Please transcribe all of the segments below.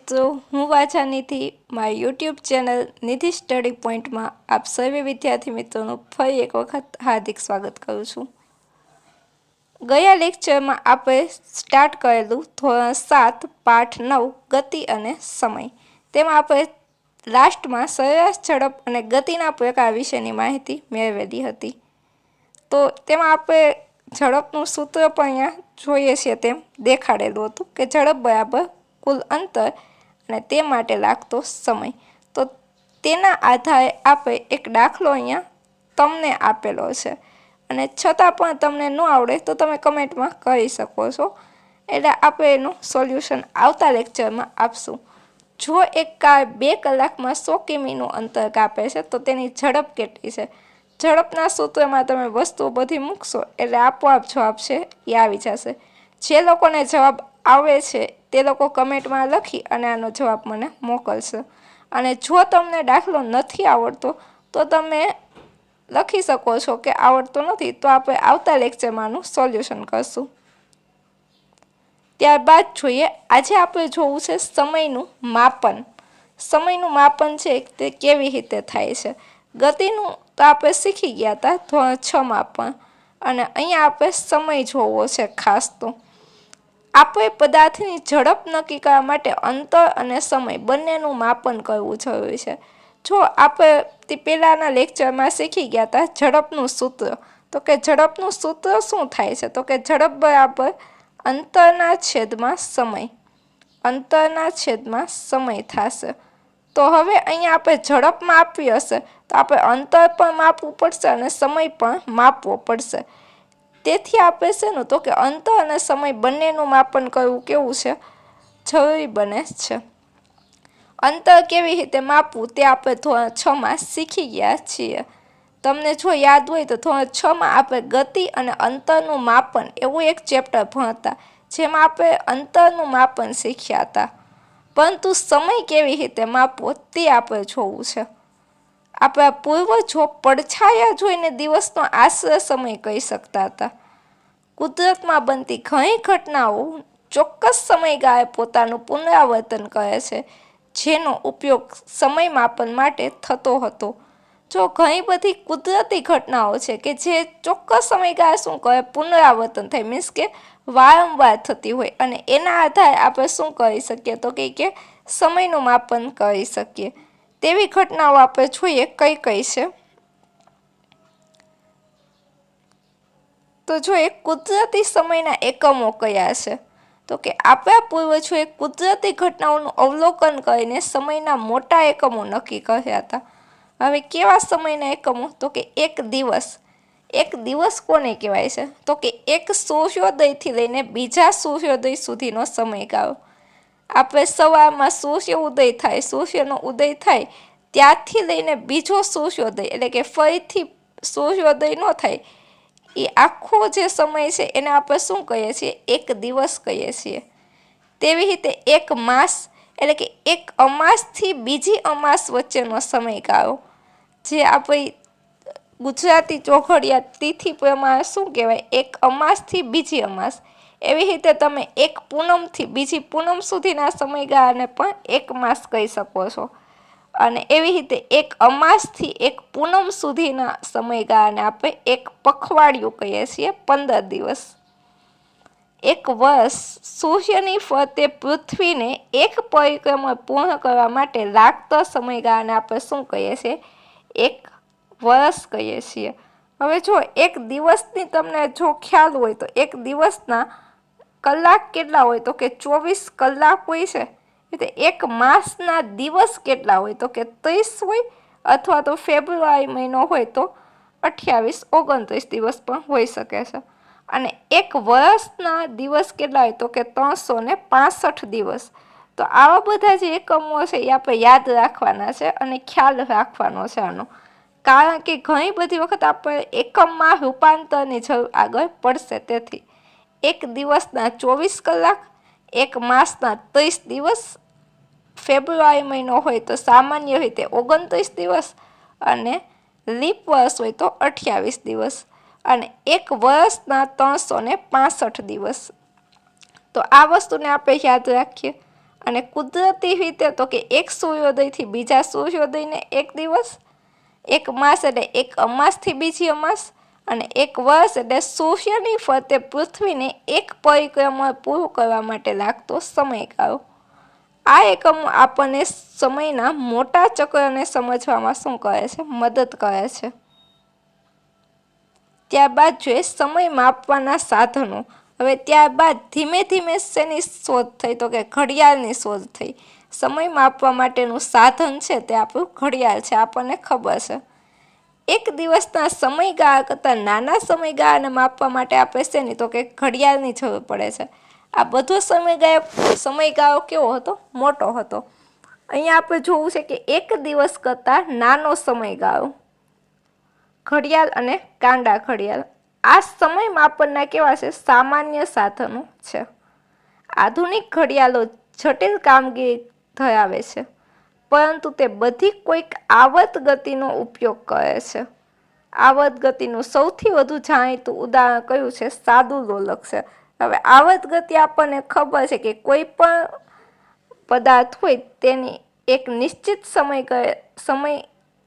મિત્રો, હું વાછા નિધિ મારી યુટ્યુબ ચેનલ નિધિ સ્ટડી પોઈન્ટમાં આપ સર્વે વિદ્યાર્થી મિત્રોનું ફરી એક વખત હાર્દિક સ્વાગત કરું છું। ગયા લેક્ચરમાં આપણે સ્ટાર્ટ કરેલું ધોરણ 7 પાઠ 9 ગતિ અને સમય। તેમાં આપણે લાસ્ટમાં સરેરાશ ઝડપ અને ગતિના પ્રકાર વિશેની માહિતી મેળવેલી હતી। તો તેમાં આપણે ઝડપનું સૂત્ર પણ અહીંયા જોઈએ છીએ તેમ દેખાડેલું હતું કે ઝડપ બરાબર કુલ અંતર અને તે માટે લાગતો સમય। તો તેના આધારે આપણે એક દાખલો અહીંયા તમને આપેલો છે અને છતાં પણ તમને ન આવડે તો તમે કમેન્ટમાં કહી શકો છો, એટલે આપણે એનું સોલ્યુશન આવતા લેક્ચરમાં આપશું। જો એક કાર 2 કલાકમાં 100 કિમીનું અંતર કાપે છે તો તેની ઝડપ કેટલી છે? ઝડપના સૂત્રમાં તમે વસ્તુઓ બધી મૂકશો એટલે આપોઆપ જવાબ છે એ આવી જશે। જે લોકોને જવાબ આવે છે તે લોકો કમેન્ટમાં લખી અને આનો જવાબ મને મોકલશે। અને જો તમને દાખલો નથી આવડતો તો તમે લખી શકો છો કે આવડતો નથી, તો આપણે આવતા લેક્ચરમાં આનું સોલ્યુશન કરશું। ત્યારબાદ જોઈએ, આજે આપણે જોવું છે સમયનું માપન। સમયનું માપન છે તે કેવી રીતે થાય છે। ગતિનું તો આપણે શીખી ગયા હતા ધોરણ 6માં પણ, અને અહીંયા આપણે સમય જોવો છે ખાસ તો। આપણે પદાર્થની ઝડપ નક્કી કરવા માટે અંતર અને સમય બંનેનું માપન કરવું જરૂરી છે। જો આપણે પહેલાંના લેક્ચરમાં શીખી ગયા હતા ઝડપનું સૂત્ર, તો કે ઝડપનું સૂત્ર શું થાય છે? તો કે ઝડપ બરાબર અંતરના છેદમાં સમય, અંતરના છેદમાં સમય થશે। તો હવે અહીંયા આપણે ઝડપ માપવી હશે તો આપણે અંતર પણ માપવું પડશે અને સમય પણ માપવો પડશે। તેથી આપણે શેનું, તો કે અંતર અને સમય બંનેનું માપન કરવું કેવું છે? જરૂરી બને છે। અંતર કેવી રીતે માપવું તે આપણે ધોરણ 6માં શીખી ગયા છીએ। તમને જો યાદ હોય તો ધોરણ 6માં આપણે ગતિ અને અંતરનું માપન એવું એક ચેપ્ટર ભણતા, જેમાં આપણે અંતરનું માપન શીખ્યા હતા। પરંતુ સમય કેવી રીતે માપવો તે આપણે જોવું છે। આપણા પૂર્વજો પડછાયા જોઈને દિવસનો આશરે સમય કહી શકતા હતા। કુદરતમાં બનતી ઘણી ઘટનાઓ ચોક્કસ સમયગાળે પોતાનું પુનરાવર્તન કરે છે, જેનો ઉપયોગ સમય માપન માટે થતો હતો। જો ઘણી બધી કુદરતી ઘટનાઓ છે કે જે ચોક્કસ સમયગાળે શું કરે, પુનરાવર્તન થાય, મીન્સ કે વારંવાર થતી હોય, અને એના આધારે આપણે શું કરી શકીએ, તો કે સમયનું માપન કરી શકીએ। તેવી ઘટનાઓ આપણે જોઈએ કઈ કઈ છે। તો જોઈએ કુદરતી સમયના એકમો કયા છે, તો કે આપણા પૂર્વજોએ કુદરતી ઘટનાઓનું અવલોકન કરીને સમયના મોટા એકમો નક્કી કર્યા હતા। હવે કેવા સમયના એકમો, તો કે એક દિવસ। એક દિવસ કોને કહેવાય છે? તો કે એક સૂર્યોદયથી લઈને બીજા સૂર્યોદય સુધીનો સમયગાળો। આપણે સવારમાં સૂર્ય ઉદય થાય, સૂર્યનો ઉદય થાય ત્યારથી લઈને બીજો સૂર્યોદય, એટલે કે ફરીથી સૂર્યોદય ન થાય, એ આખો જે સમય છે એને આપણે શું કહીએ છીએ? એક દિવસ કહીએ છીએ। તેવી રીતે એક માસ, એટલે કે એક અમાસથી બીજી અમાસ વચ્ચેનો સમયગાળો, જે આપણી ગુજરાતી ચોઘડિયા તિથિ પ્રમાણે શું કહેવાય? એક અમાસથી બીજી અમાસ। એવી રીતે તમે એક પૂનમથી બીજી પૂનમ સુધીના સમયગાળાને પણ એક માસ કહી શકો છો, અને એવી રીતે એક અમાસથી એક પૂનમ સુધીના સમયગાળાને આપણે એક પખવાડિયું કહીએ છીએ, 15 દિવસ। એક વર્ષ, સૂર્યની ફરતે પૃથ્વીને એક પરિક્રમણ પૂર્ણ કરવા માટે લાગતો સમયગાળાને આપણે શું કહીએ છીએ? એક વર્ષ કહીએ છીએ। હવે જો એક દિવસની તમને જો ખ્યાલ હોય તો એક દિવસના કલાક કેટલા હોય, તો કે 24 કલાક હોય છે। એટલે એક માસના દિવસ કેટલા હોય, તો કે 30 હોય, અથવા તો ફેબ્રુઆરી મહિનો હોય તો 28, 29 દિવસ પણ હોઈ શકે છે। અને એક વર્ષના દિવસ કેટલા હોય, તો કે 365 દિવસ। તો આવા બધા જે એકમો છે એ આપણે યાદ રાખવાના છે અને ખ્યાલ રાખવાનો છે આનો, કારણ કે ઘણી બધી વખત આપણે એકમમાં રૂપાંતરની જરૂર આગળ પડશે। તેથી એક દિવસના 24 કલાક, એક માસના 30 દિવસ, ફેબ્રુઆરી મહિનો હોય તો સામાન્ય રીતે 29 દિવસ, અને લીપ વર્ષ હોય તો 28 દિવસ, અને એક વર્ષના 365 દિવસ। તો આ વસ્તુને આપણે યાદ રાખીએ અને કુદરતી રીતે તો કે એક સૂર્યોદયથી બીજા સૂર્યોદયને એક દિવસ, એક માસ એટલે એક અમાસથી બીજી અમાસ, અને એક વર્ષ એટલે સૂર્યની ફરતે પૃથ્વીને એક પરિક્રમણ પૂરું કરવા માટે લાગતો સમયગાળો. આ એકમો આપણને સમયના મોટા ચક્રને સમજવામાં શું કરે છે? મદદ કરે છે. ત્યારબાદ જોઈએ સમય માપવાના સાધનો. હવે ત્યારબાદ ધીમે ધીમે શેની શોધ થઈ? તો કે ઘડિયાળની શોધ થઈ. સમય માપવા માટેનું સાધન છે તે આપણું ઘડિયાળ છે, આપણને ખબર છે. એક દિવસના સમયગાળા કરતાં નાના સમયગાળાને માપવા માટે આપણે શેની? તો કે ઘડિયાળની જરૂર પડે છે. આ બધો સમયગાળો કેવો હતો? મોટો હતો. અહીંયા આપણે જોવું છે કે એક દિવસ કરતાં નાનો સમયગાળો, ઘડિયાળ અને કાંડા ઘડિયાળ. આ સમય માપનના કેવા છે? સામાન્ય સાધનો છે. આધુનિક ઘડિયાળો જટિલ કામગીરી ધરાવે છે, પરંતુ તે બધી કોઈક આવર્ત ગતિનો ઉપયોગ કરે છે. આવર્ત ગતિનું સૌથી વધુ જાણીતું ઉદાહરણ કયું છે? સાદું લોલક છે. હવે આવર્ત ગતિ આપણને ખબર છે કે કોઈ પણ પદાર્થ હોય તેની એક નિશ્ચિત સમય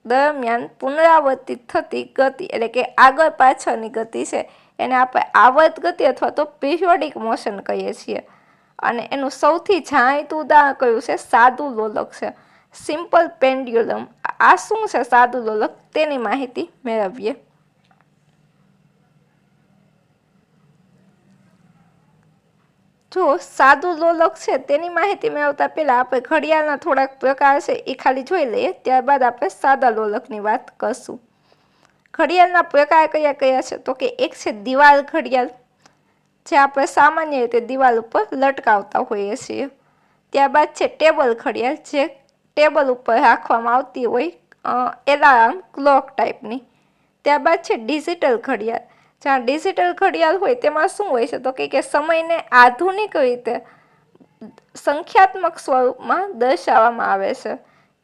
દરમિયાન પુનરાવર્તિત થતી ગતિ એટલે કે આગળ પાછળની ગતિ છે એને આપણે આવર્ત ગતિ અથવા તો પિરિયોડિક મોશન કહીએ છીએ. અને એનું સૌથી જાણીતું ઉદાહરણ કયું છે? સાદું લોલક છે, સિમ્પલ પેન્ડ્યુલમ. આ શું છે સાદું લોલક? તેની માહિતી મેળવીએ. જો સાદું લોલક છે તેની માહિતી મેળવતા પહેલા આપણે ઘડિયાળના થોડાક પ્રકાર છે એ ખાલી જોઈ લઈએ, ત્યારબાદ આપણે સાદા લોલકની વાત કરશું. ઘડિયાળના પ્રકાર કયા કયા છે? તો કે એક છે દિવાલ ઘડિયાળ, જે આપણે સામાન્ય રીતે દિવાલ ઉપર લટકાવતા હોઈએ છીએ. ત્યારબાદ છે ટેબલ ઘડિયાળ, જે ટેબલ ઉપર રાખવામાં આવતી હોય એલાર્મ ક્લોક ટાઈપની. ત્યારબાદ છે ડિજિટલ ઘડિયાળ. જ્યાં ડિજિટલ ઘડિયાળ હોય તેમાં શું હોય છે? તો કે સમયને આધુનિક રીતે સંખ્યાત્મક સ્વરૂપમાં દર્શાવવામાં આવે છે.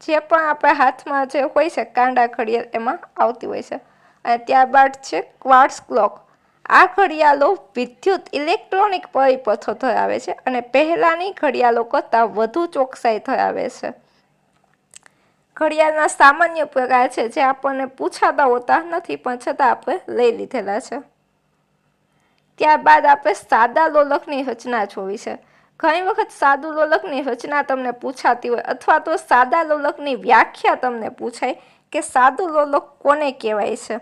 જે પણ આપણા હાથમાં જે હોય છે કાંડા ઘડિયાળ એમાં આવતી હોય છે. અને ત્યારબાદ છે ક્વાર્ટઝ ક્લોક. આ ઘડિયાળો વિદ્યુત ઇલેક્ટ્રોનિક પરિપથો ધરાવે છે અને પહેલાંની ઘડિયાળો કરતાં વધુ ચોકસાઈ ધરાવે છે. ઘડિયાળના સામાન્ય પ્રકાર છે જે આપણને પૂછાતા હોતા નથી પણ છતાં આપણે લઈ લીધેલા છે. ત્યારબાદ આપણે સાદા લોલકની રચના જોવી છે. ઘણી વખત સાદું લોલકની રચના તમને પૂછાતી હોય અથવા તો સાદા લોલકની વ્યાખ્યા તમને પૂછાય કે સાદું લોલક કોને કહેવાય છે?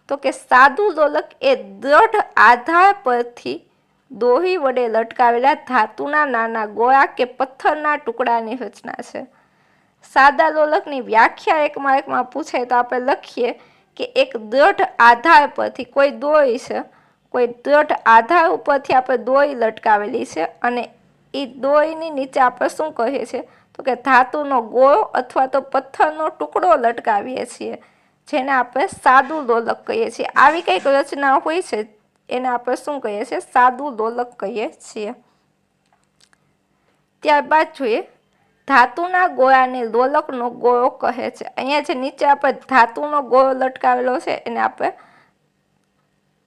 તો કે સાદું લોલક એ દ્રઢ આધાર પરથી દોરી વડે લટકાવેલા ધાતુના નાના ગોળા કે પથ્થરના ટુકડાની રચના છે. સાદા લોલકની વ્યાખ્યા એકમાં પૂછાય તો આપણે લખીએ કે એક દ્રઢ આધાર પરથી કોઈ દોરી છે, કોઈ દ્રઢ આધાર ઉપરથી આપણે દોરી લટકાવેલી છે અને એ દોરીની નીચે આપણે શું કહીએ છીએ? તો કે ધાતુનો ગોળો અથવા તો પથ્થરનો ટુકડો લટકાવીએ છીએ, જેને આપણે સાદું લોલક કહીએ છીએ. આવી કંઈક રચના હોય છે એને આપણે શું કહીએ છીએ? સાદું લોલક કહીએ છીએ. ત્યારબાદ જોઈએ ધાતુના ગોળાને લોલકનો ગોળો કહે છે. અહીંયા જે નીચે આપણે ધાતુનો ગોળો લટકાવેલો છે એને આપણે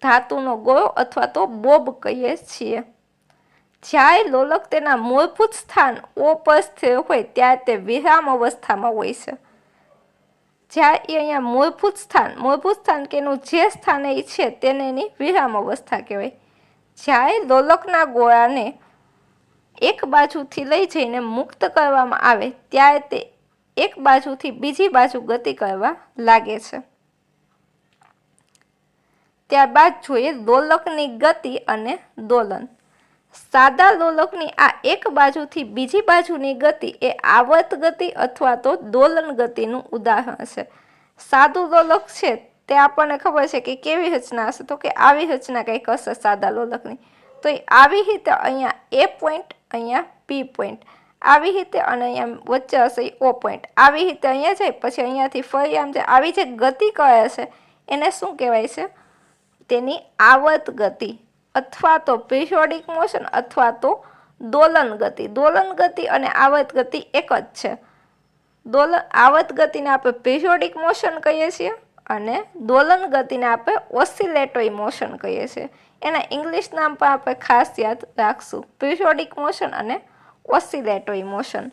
ધાતુનો ગોળો અથવા તો બોબ કહીએ છીએ. જ્યારે લોલક તેના મૂળભૂત સ્થાન O પર સ્થિર હોય ત્યારે તે વિરામ અવસ્થામાં હોય છે. જ્યારે એ અહીંયા મૂળભૂત સ્થાન કે એનું જે સ્થાને છે તેને એની વિરામ અવસ્થા કહેવાય. જ્યારે લોલકના ગોળાને એક બાજુથી લઈ જઈને મુક્ત કરવામાં આવે ત્યારે તે એક બાજુથી બીજી બાજુ ગતિ કરવા લાગે છે. ત્યારબાદ જોઈએ લોલકની ગતિ અને દોલન. સાદા લોલકની આ એક બાજુથી બીજી બાજુની ગતિ એ આવર્ત ગતિ અથવા તો દોલન ગતિનું ઉદાહરણ છે. સાદું લોલક છે તે આપણને ખબર છે કે કેવી રચના હશે? તો કે આવી રચના કંઈક હશે સાદા લોલકની. તો એ આવી રીતે અહીંયા A પોઈન્ટ, અહીંયા P પોઈન્ટ, આવી રીતે અને અહીંયા વચ્ચે હશે O પોઈન્ટ, આવી રીતે અહીંયા જાય પછી અહીંયાથી ફરી આમ જાય. આવી જે ગતિ કરે છે એને શું કહેવાય છે? તેની આવર્ત ગતિ અથવા તો પિરિયોડિક મોશન અથવા તો દોલન ગતિ. દોલન ગતિ અને આવર્ત ગતિ એક જ છે. આવર્ત ગતિને આપણે પિરિયોડિક મોશન કહીએ છીએ અને દોલન ગતિને આપણે ઓસિલેટરી મોશન કહીએ છીએ. એના ઇંગ્લિશ નામ પણ આપણે ખાસ યાદ રાખશું, પિરિયોડિક મોશન અને ઓસિલેટરી મોશન.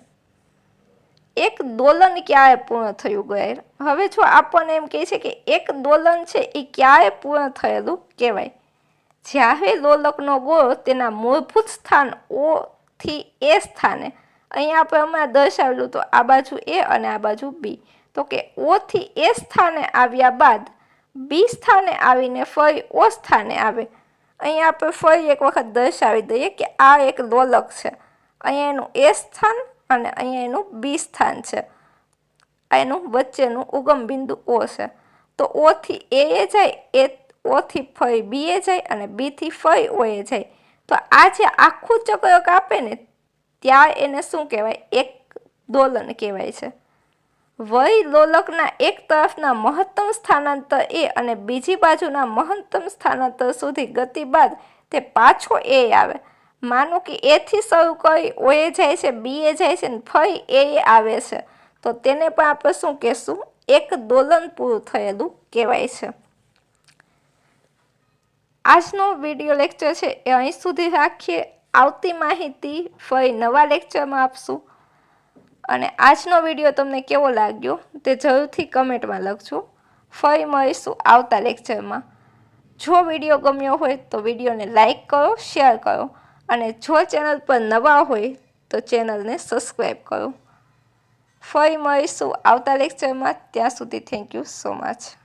એક દોલન ક્યારે પૂર્ણ થયું ગયર? હવે જો આપણને એમ કહે છે કે એક દોલન છે એ ક્યારે પૂર્ણ થયેલું કહેવાય? જ્યારે લોલકનો ગોળો તેના મૂળભૂત સ્થાન O થી A સ્થાને, અહીંયા આપણે હમણાં દર્શાવેલું તો આ બાજુ A અને આ બાજુ B, તો કે O થી A સ્થાને આવ્યા બાદ B સ્થાને આવીને ફરી O સ્થાને આવે. અહીંયા આપણે ફરી એક વખત દર્શાવી દઈએ કે આ એક લોલક છે. અહીંયા એનું A સ્થાન અને અહીંયા એનું B સ્થાન છે. એનું વચ્ચેનું ઉગમ બિંદુ O છે. તો O થી A જાય, O થી ફરી B એ જાય અને B થી ફરી O એ જાય. તો આ જે આખું ચક્ર કાપે ને ત્યાં એને શું કહેવાય? એક દોલન કહેવાય છે. વળી લોલકના એક તરફના મહત્તમ સ્થાનાંતર A અને બીજી બાજુના મહત્તમ સ્થાનાંતર સુધી ગતિ બાદ તે પાછો A આવે. માનો કે A થી શરૂ કરી O એ જાય છે, B એ જાય છે ને ફરી A એ આવે છે, તો તેને પણ આપણે શું કહેશું? એક દોલન પૂરું થયેલું કહેવાય છે. આજનો વિડીયો લેક્ચર છે એ અહીં સુધી રાખીએ. આવતી માહિતી ફરી નવા લેક્ચરમાં આપશું. અને આજનો વિડીયો તમને કેવો લાગ્યો તે જરૂરથી કમેન્ટમાં લખજો. ફરી મળીશું આવતા લેક્ચરમાં. જો વિડીયો ગમ્યો હોય તો વિડીયોને લાઈક કરો, શેર કરો અને જો ચેનલ પર નવા હોય તો ચેનલને સબસ્ક્રાઈબ કરો. ફરી મળીશું આવતા લેક્ચરમાં. ત્યાં સુધી થેન્ક યુ સો મચ.